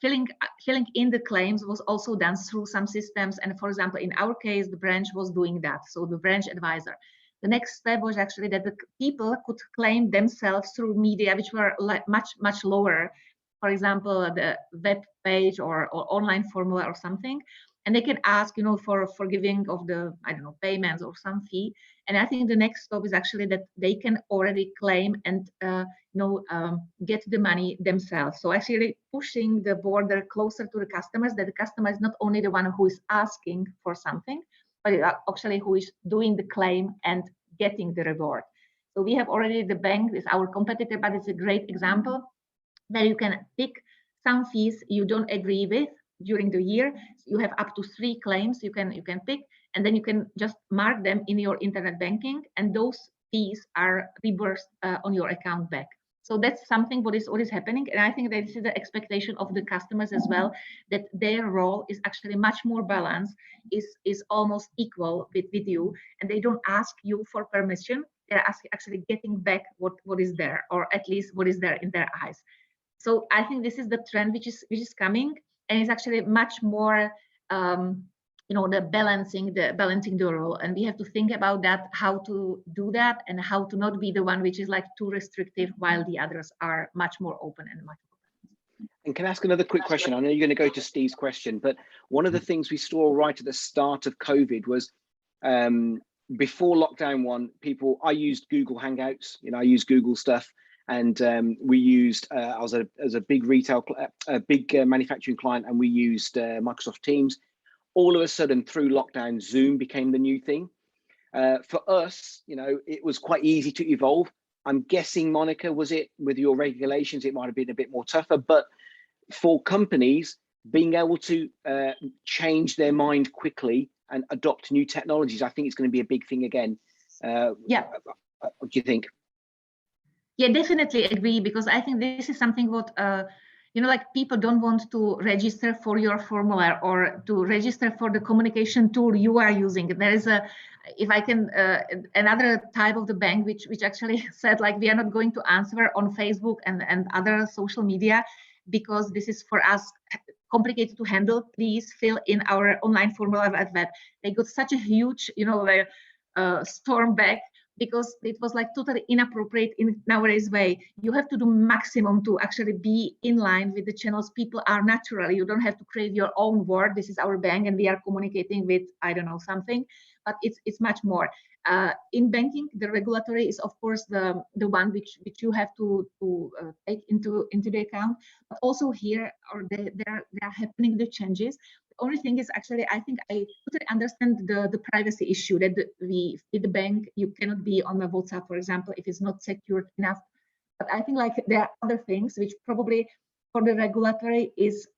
filling in the claims was also done through some systems. And for example, in our case, the branch was doing that, so the branch advisor. The next step was actually that the people could claim themselves through media which were like much lower, for example, the web page or online formula or something, and they can ask, you know, for forgiving of the, I don't know, payments or some fee. And I think the next step is actually that they can already claim and get the money themselves. So actually pushing the border closer to the customers, that the customer is not only the one who is asking for something, but actually who is doing the claim and getting the reward. So we have already the bank is our competitor, but it's a great example where you can pick some fees you don't agree with during the year. You have up to 3 claims you can pick, and then you can just mark them in your internet banking, and those fees are reimbursed on your account back. So that's something what is happening, and I think that this is the expectation of the customers as well, that their role is actually much more balanced, is almost equal with you, and they don't ask you for permission. They're actually getting back what is there, or at least what is there in their eyes. So I think this is the trend which is coming, and it's actually much more the balancing the role, and we have to think about that, how to do that, and how to not be the one which is like too restrictive while the others are much more open and much more. And can I ask another quick question? I know you're going to go to Steve's question, but one of the things we saw right at the start of COVID was before lockdown one, I used Google Hangouts, I used Google stuff. And we used, I was a big manufacturing client, and we used Microsoft Teams. All of a sudden, through lockdown, Zoom became the new thing. For us, it was quite easy to evolve. I'm guessing, Monika, was it with your regulations, it might have been a bit more tougher, but for companies, being able to change their mind quickly and adopt new technologies, I think it's going to be a big thing again. Yeah. What do you think? Yeah, definitely agree, because I think this is something what like people don't want to register for your formula or to register for the communication tool you are using. There is if I can, another type of the bank which actually said like, we are not going to answer on Facebook and other social media because this is for us complicated to handle. Please fill in our online formula at that. They got such a huge, storm back because it was like totally inappropriate in nowadays way. You have to do maximum to actually be in line with the channels people are naturally. You don't have to create your own word. This is our bank and we are communicating with, I don't know, something, but it's much more. In banking, the regulatory is of course the one which you have to take into the account, but also here there are happening the changes. The only thing is actually, I think I totally understand the privacy issue that with the bank, you cannot be on a WhatsApp, for example, if it's not secured enough. But I think like there are other things which probably for the regulatory is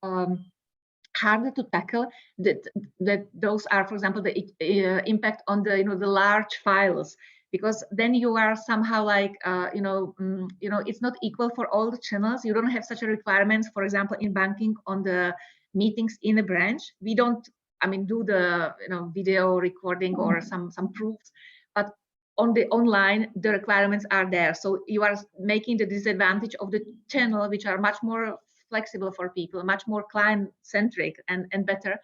harder to tackle. That those are, for example, the impact on the the large files, because then you are somehow like it's not equal for all the channels. You don't have such a requirements, for example, in banking on the meetings in a branch. We don't, do the video recording or some proofs, but on the online the requirements are there. So you are making the disadvantage of the channel, which are much more flexible for people, much more client-centric and better,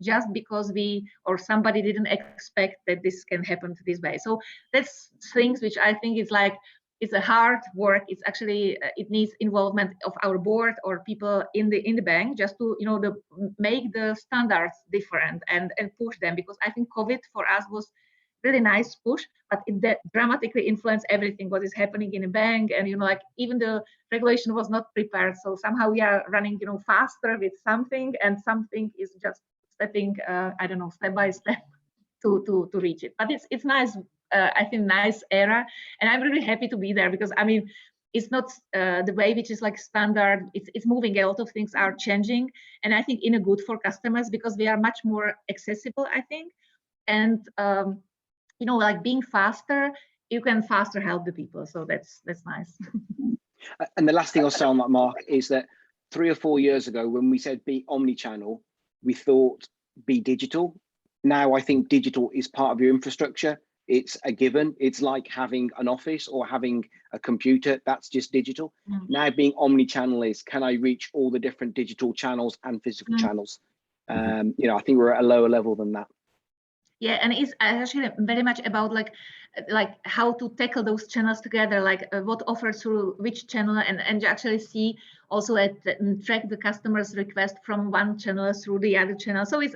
just because we or somebody didn't expect that this can happen this way. So that's things which I think is like, it's a hard work. It's actually it needs involvement of our board or people in the bank just to make the standards different and push them, because I think COVID for us was really nice push, but it dramatically influenced everything what is happening in a bank, and like even the regulation was not prepared. So somehow we are running faster with something, and something is just stepping I don't know, step by step to reach it. But it's nice. I think nice era, and I'm really happy to be there, because it's not the way which is like standard. It's moving. A lot of things are changing, and I think in a good for customers, because we are much more accessible, I think. And like being faster, you can faster help the people. So that's nice. And the last thing I'll say on that, Mark, is that 3 or 4 years ago, when we said be omni-channel, we thought be digital. Now I think digital is part of your infrastructure. It's a given. It's like having an office or having a computer. That's just digital. Now being omni-channel is, can I reach all the different digital channels and physical channels? I think we're at a lower level than that. Yeah, and it's actually very much about like how to tackle those channels together, like what offers through which channel, and actually see also track the customer's request from one channel through the other channel. So it's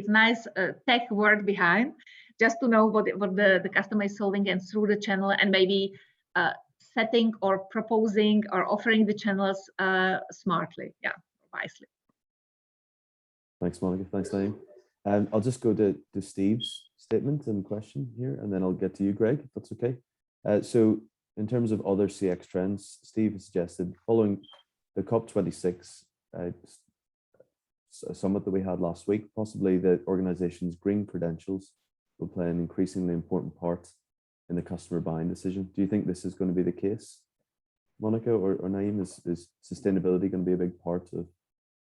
nice tech word behind, just to know what the customer is solving, and through the channel, and maybe setting or proposing or offering the channels smartly, wisely. Thanks, Monika. Thanks, Naeem. I'll just go to Steve's statement and question here, and then I'll get to you, Greg, if that's okay. So in terms of other CX trends, Steve has suggested following the COP26 summit that we had last week, possibly the organization's green credentials will play an increasingly important part in the customer buying decision. Do you think this is going to be the case, Monika or Naeem? Is sustainability going to be a big part of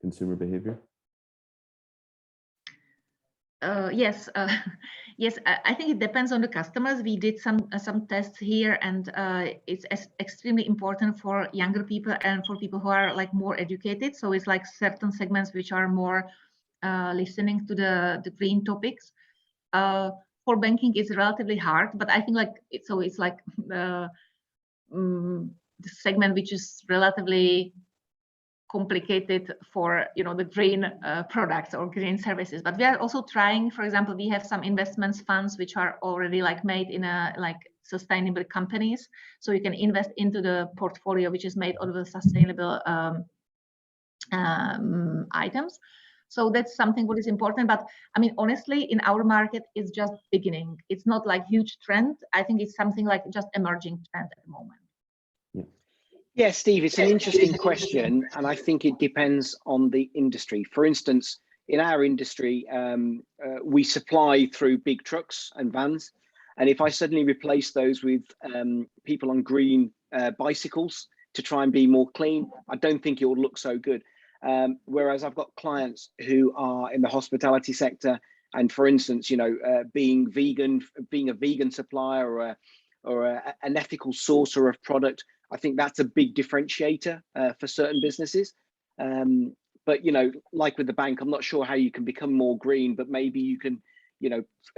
consumer behavior? Yes, yes. I think it depends on the customers. We did some tests here, and it's extremely important for younger people and for people who are like more educated. So it's like certain segments which are more listening to the green topics. For banking, it's relatively hard, but I think it's like the segment which is relatively complicated for the green products or green services. But we are also trying, for example, we have some investments funds which are already like made in sustainable companies, so you can invest into the portfolio which is made out of the sustainable items. So that's something what is important. But honestly, in our market, it's just beginning. It's not like huge trend. I think it's something like just emerging trend at the moment. Yeah, Steve, it's an interesting question, and I think it depends on the industry. For instance, in our industry, we supply through big trucks and vans, and if I suddenly replace those with people on green bicycles, to try and be more clean, I don't think it will look so good. Whereas I've got clients who are in the hospitality sector, and for instance, being a vegan supplier or an ethical sourcer of product, I think that's a big differentiator for certain businesses. But like with the bank, I'm not sure how you can become more green, but maybe you can,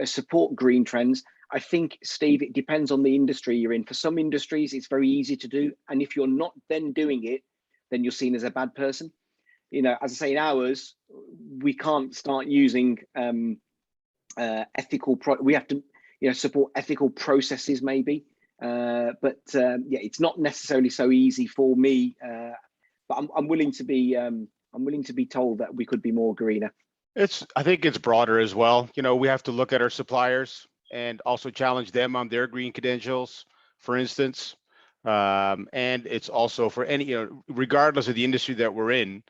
support green trends. I think, Steve, it depends on the industry you're in. For some industries, it's very easy to do, and if you're not then doing it, then you're seen as a bad person. As I say, in ours, we can't start using we have to support ethical processes maybe, but it's not necessarily so easy for me, but I'm willing to be told that we could be more greener. I think it's broader as well. We have to look at our suppliers and also challenge them on their green credentials, for instance. And it's also for any, regardless of the industry that we're in,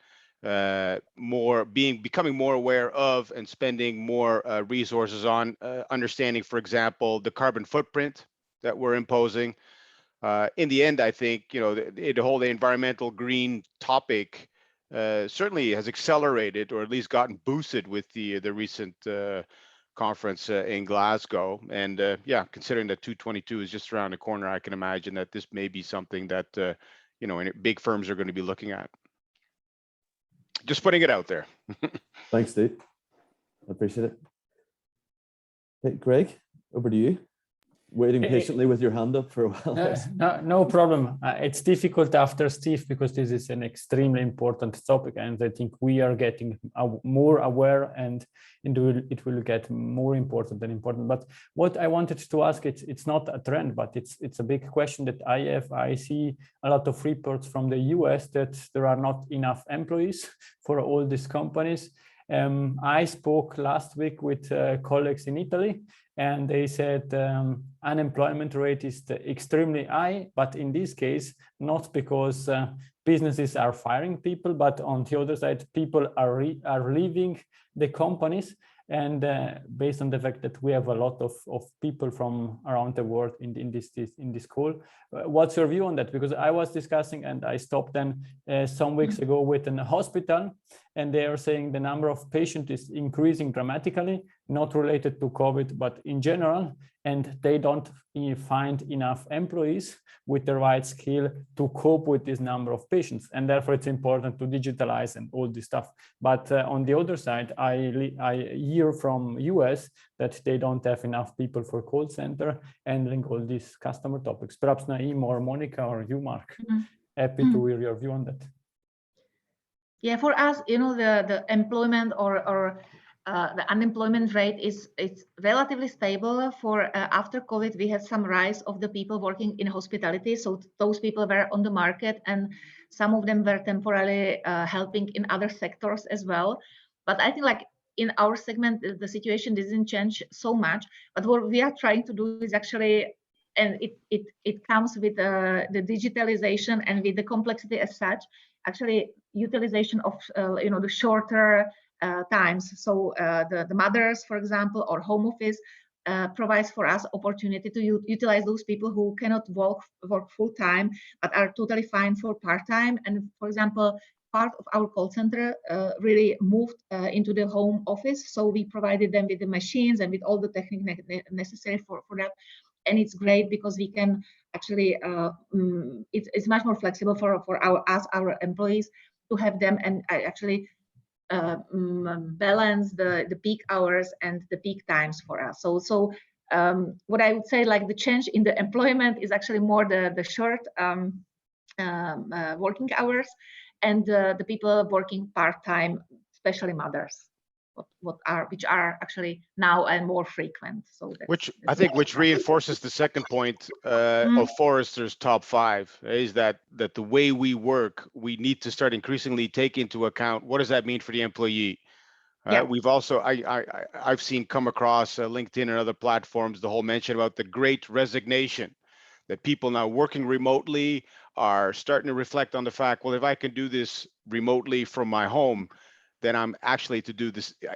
becoming more aware of and spending more resources on understanding, for example, the carbon footprint that we're imposing. In the end, I think the whole environmental green topic certainly has accelerated, or at least gotten boosted with the recent conference in Glasgow. And considering that 222 is just around the corner, I can imagine that this may be something that big firms are going to be looking at. Just putting it out there. Thanks, Steve. I appreciate it. Hey, Greg, over to you. Waiting patiently with your hand up for a while. No problem. It's difficult after Steve because this is an extremely important topic, and I think we are getting more aware, and it will get more important and important. But what I wanted to ask, it's not a trend, but it's a big question that I see a lot of reports from the US that there are not enough employees for all these companies. I spoke last week with colleagues in Italy, and they said unemployment rate is extremely high, but in this case, not because businesses are firing people, but on the other side, people are leaving the companies. And based on the fact that we have a lot of people from around the world in this call, what's your view on that? Because I was discussing, and I stopped then some weeks ago with a hospital, and they are saying the number of patients is increasing dramatically, not related to COVID, but in general, and they don't find enough employees with the right skill to cope with this number of patients, and therefore it's important to digitalize and all this stuff. But on the other side, I hear from US that they don't have enough people for call center handling all these customer topics. Perhaps Naeem or Monika or you, Mark, happy to hear your view on that. Yeah, for us, the employment or the unemployment rate is relatively stable. For after COVID, we had some rise of the people working in hospitality. So those people were on the market, and some of them were temporarily helping in other sectors as well. But I think in our segment, the situation didn't change so much. But what we are trying to do is actually, and it comes with the digitalization and with the complexity as such, actually utilization of the shorter times. So the mothers, for example, or home office provides for us opportunity to utilize those people who cannot work full time but are totally fine for part-time. And for example, part of our call center really moved into the home office, so we provided them with the machines and with all the technique necessary for that. And it's great because we can actually it's much more flexible for our employees to have them and actually balance the peak hours and the peak times for us. So what I would say, the change in the employment is actually more the short working hours and the people working part-time, especially mothers, which are actually now and more frequent. So which reinforces the second point of Forrester's top 5 is that the way we work, we need to start increasingly take into account what does that mean for the employee. We've also I've seen come across LinkedIn and other platforms the whole mention about the great resignation, that people now working remotely are starting to reflect on the fact, well, if I can do this remotely from my home, then I'm actually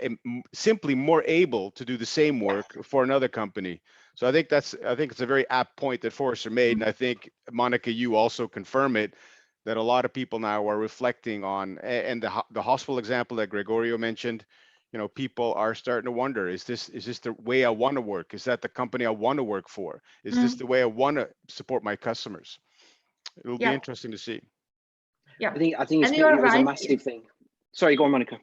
I'm simply more able to do the same work for another company. So I think it's a very apt point that Forrester made, and I think Monika, you also confirm it, that a lot of people now are reflecting on. And the hospital example that Gregorio mentioned, people are starting to wonder, is this the way I want to work? Is that the company I want to work for? Is this the way I want to support my customers? It'll be interesting to see. Yeah, I think it's, you're it was a right. massive thing. Sorry, go on, Monica.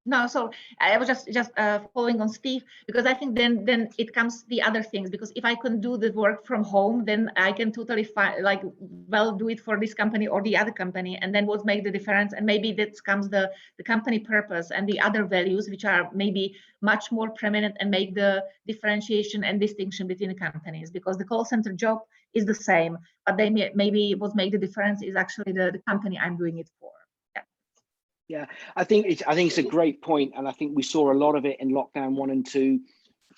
No, so I was just following on Steve, because I think then it comes the other things, because if I can do the work from home, then I can totally do it for this company or the other company, and then what make the difference? And maybe that comes the company purpose and the other values, which are maybe much more prominent and make the differentiation and distinction between the companies, because the call center job is the same, but they maybe what make the difference is actually the company I'm doing it for. Yeah, I think it's a great point, and I think we saw a lot of it in lockdown 1 and 2.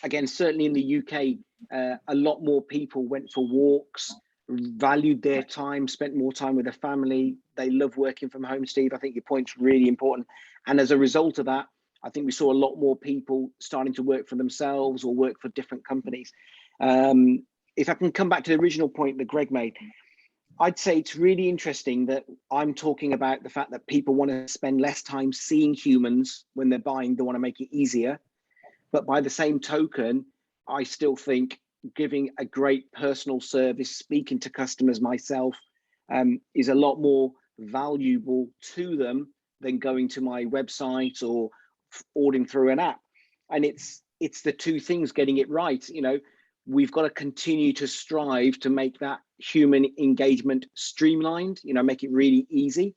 Again, certainly in the UK, a lot more people went for walks, valued their time, spent more time with their family. They love working from home, Steve. I think your point's really important. And as a result of that, I think we saw a lot more people starting to work for themselves or work for different companies. If I can come back to the original point that Greg made, I'd say it's really interesting that I'm talking about the fact that people want to spend less time seeing humans when they're buying. They want to make it easier. But by the same token, I still think giving a great personal service, speaking to customers myself, is a lot more valuable to them than going to my website or ordering through an app. And it's the two things, getting it right. We've got to continue to strive to make that human engagement streamlined, make it really easy.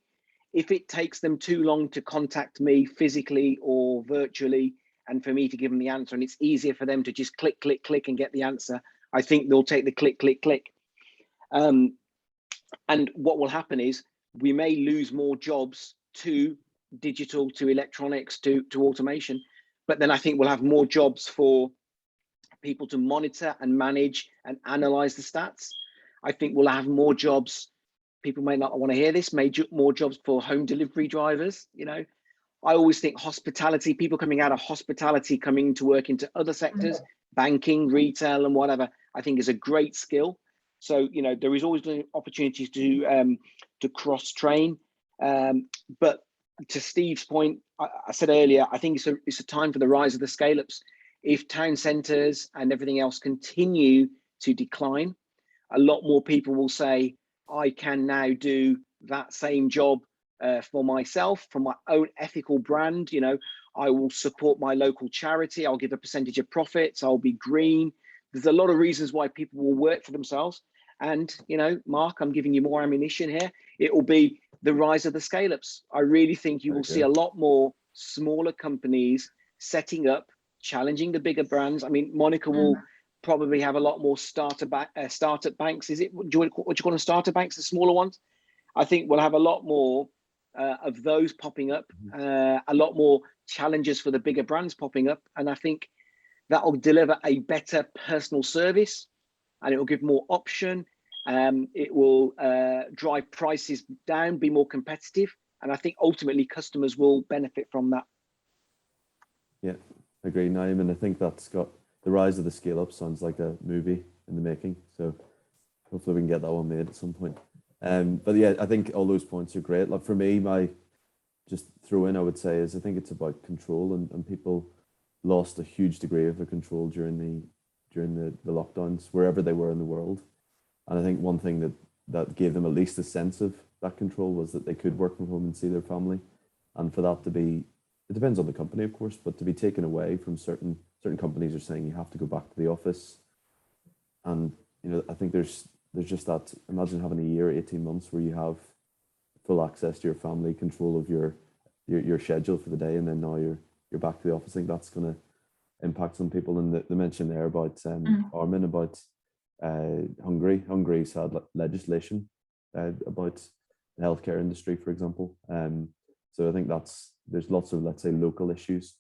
If it takes them too long to contact me physically or virtually, and for me to give them the answer, and it's easier for them to just click, click, click and get the answer, I think they'll take the click, click, click. And what will happen is we may lose more jobs to digital, to electronics, to automation, but then I think we'll have more jobs for people to monitor and manage and analyze the stats. I think we'll have more jobs. People may not want to hear this, more jobs for home delivery drivers. I always think hospitality, people coming out of hospitality, coming to work into other sectors, banking, retail, and whatever, I think is a great skill. So, there is always opportunities to cross train. But to Steve's point, I said earlier, I think it's a time for the rise of the scale-ups. If town centres and everything else continue to decline, a lot more people will say, I can now do that same job for myself, for my own ethical brand. I will support my local charity. I'll give a percentage of profits. I'll be green. There's a lot of reasons why people will work for themselves. And, Mark, I'm giving you more ammunition here. It will be the rise of the scale-ups. I really think you will see a lot more smaller companies setting up, challenging the bigger brands. I mean, Monica will probably have a lot more startup banks. Is it, what do you call them, startup banks, the smaller ones? I think we'll have a lot more of those popping up, a lot more challenges for the bigger brands popping up. And I think that will deliver a better personal service, and it will give more option. It will drive prices down, be more competitive. And I think ultimately customers will benefit from that. Yeah, I agree, Naeem. And I think that's got the rise of the scale up sounds like a movie in the making. So hopefully we can get that one made at some point. But yeah, I think all those points are great. Like for me, my just throw in, I would say, is I think it's about control, and people lost a huge degree of their control during the lockdowns, wherever they were in the world. And I think one thing that gave them at least a sense of that control was that they could work from home and see their family. And for that to be, it depends on the company, of course, but to be taken away from certain companies are saying you have to go back to the office. And, I think there's just that, imagine having a year, 18 months where you have full access to your family, control of your schedule for the day, and then now you're back to the office. I think that's going to impact some people. And the mention there about Armin, about Hungary. Hungary's had legislation about the healthcare industry, for example. So I think there's lots of, let's say, local issues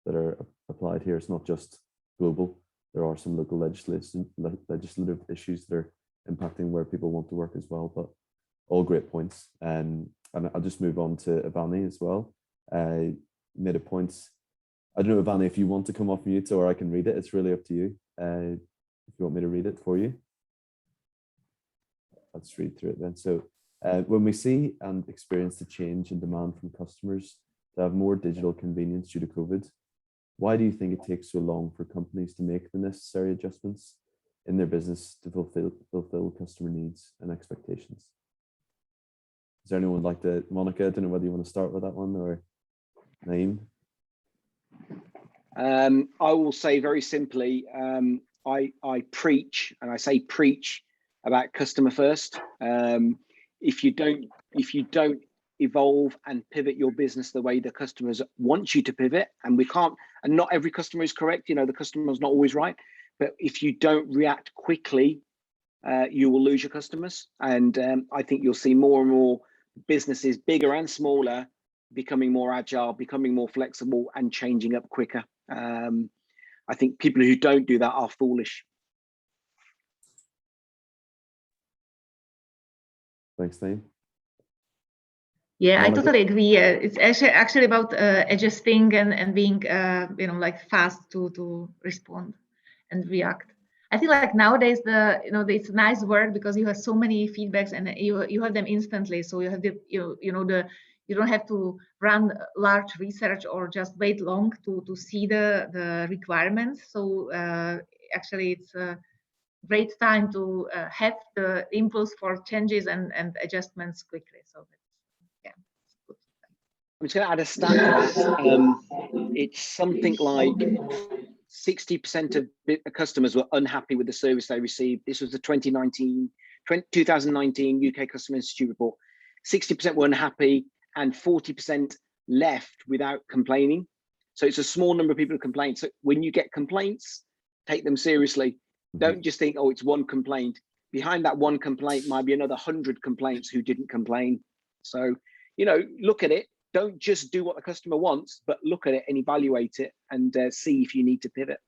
that are applied here. It's not just global. There are some local legislative issues that are impacting where people want to work as well. But all great points. And I'll just move on to Ivani as well. Made a point. I don't know, Ivani, if you want to come off mute or I can read it. It's really up to you. If you want me to read it for you, let's read through it then. So When we see and experience the change in demand from customers to have more digital convenience due to COVID, why do you think it takes so long for companies to make the necessary adjustments in their business to fulfill customer needs and expectations? Is there anyone like to, Monica, I don't know whether you want to start with that one, or Naeem? I will say very simply, I preach, and I say preach about customer first. If you don't evolve and pivot your business the way the customers want you to pivot, and not every customer is correct, you know, the customer's not always right, but if you don't react quickly, you will lose your customers. And I think you'll see more and more businesses, bigger and smaller, becoming more agile, becoming more flexible, and changing up quicker. I think people who don't do that are foolish. Thanks, Naeem. Yeah, I Monica? totally agree. It's actually about adjusting and being, you know, like fast to respond and react. I feel like nowadays it's a nice word because you have so many feedbacks and you have them instantly. So you have you don't have to run large research or just wait long to see the requirements. So actually, it's a great time to have the impulse for changes and adjustments quickly. So yeah, it's good. I'm just going to add a stat to that. It's something like 60% of customers were unhappy with the service they received. This was the 2019 UK Customer Institute report. 60% were unhappy and 40% left without complaining. So it's a small number of people who complain. So when you get complaints, take them seriously. Don't just think, oh, it's one complaint. Behind that one complaint might be another 100 complaints who didn't complain. So, you know, look at it. Don't just do what the customer wants, but look at it and evaluate it and see if you need to pivot.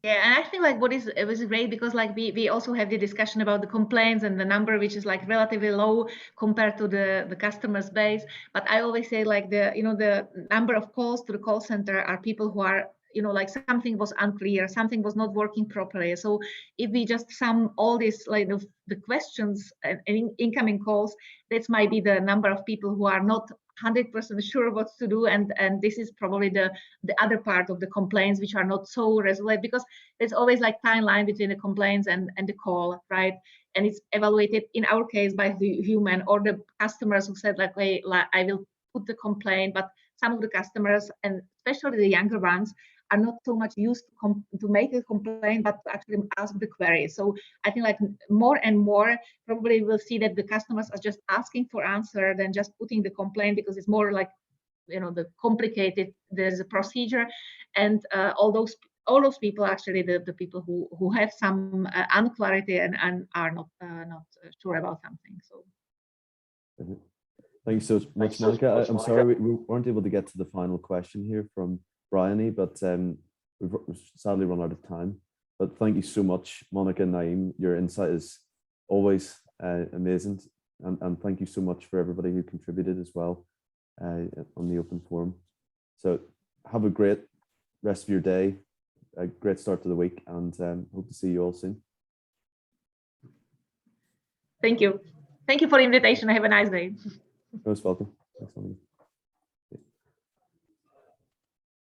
Yeah, and I think like it was great because like we also have the discussion about the complaints and the number which is like relatively low compared to the customer's base. But I always say like the number of calls to the call center are people who are, you know, like something was unclear, something was not working properly. So if we just sum all this, like the questions and incoming calls, that might be the number of people who are not 100% sure what to do, and this is probably the other part of the complaints which are not so resolved, because there's always like timeline between the complaints and the call, right? And it's evaluated in our case by the human or the customers who said like, hey, I will put the complaint, but some of the customers, and especially the younger ones, are not so much used to make a complaint, but to actually ask the query. So I think like more and more, probably we'll see that the customers are just asking for answer than just putting the complaint, because it's more like, you know, the complicated, there's a procedure, and all those people actually the people who have some unclarity and are not sure about something. So. Thank you so much, Monica. I'm sorry we weren't able to get to the final question here from Bryony, but we've sadly run out of time. But thank you so much, Monica and Naeem. Your insight is always amazing, and thank you so much for everybody who contributed as well on the open forum. So have a great rest of your day, a great start to the week, and hope to see you all soon. Thank you. Thank you for the invitation. Have a nice day. Most welcome. Thanks, Monica.